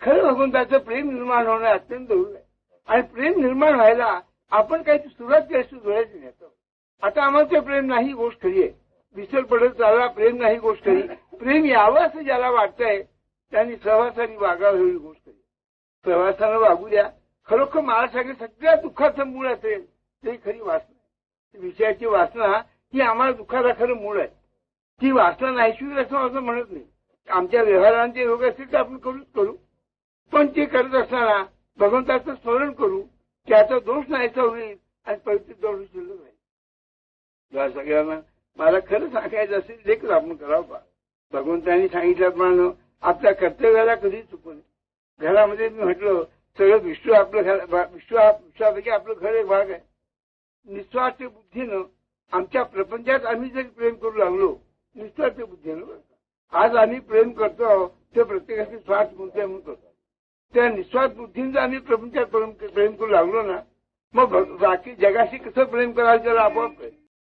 खरं भगवंताचं प्रेम निर्माण होणं अत्यंत दुर्मिळ आहे. आणि प्रेम निर्माण व्हायला आपण काही सुरुवात केल्याची जोडायची नाही. आता आम्हाला ते प्रेम नाही गोष्ट खरी आहे. विसर पडत चालला प्रेम नाही गोष्ट खरी. प्रेम यावं असं ज्याला वाटतंय त्यांनी सहवासाने वागावं ही गोष्ट खरी. सहवासानं वागू द्या. खरोखर मला सांगेल सगळ्या दुःखाचं मूळ असेल तरी खरी वासना. विषयाची वासना ही आम्हाला दुःखाला खरं मूळ आहे. ती वासना नाहीशी असं म्हणत नाही. आमच्या व्यवहारांचे योग असतील तर आपण करू. पण ते करत असताना भगवंताचं स्मरण करू. त्याचा दोष नाहीचा होईल आणि पवित्र दोष शिल्लक राहील. या सगळ्यांना मला खरं सांगायचं असेल देखील आपण करावं. भगवंतांनी सांगितल्याप्रमाणे आपल्या कर्तव्याला कधी चुकू नये. घरामध्ये मी म्हटलं सगळं विश्व आपलं घर विश्वापैकी आपलं घर एक भाग आहे. निस्वार्थ बुद्धीनं आमच्या प्रपंचात आम्ही जरी प्रेम करू लागलो निस्वार्थ बुद्धीनं आज आम्ही प्रेम करतो ते प्रत्येकाचे स्वार्थ म्हणतोय म्हणून करतो. त्या निस्वार्थ बुद्धीनं जर आम्ही प्रपंचात प्रेम करू लागलो ना मग बाकी जगाशी कसं प्रेम करायचं त्याला आपोआप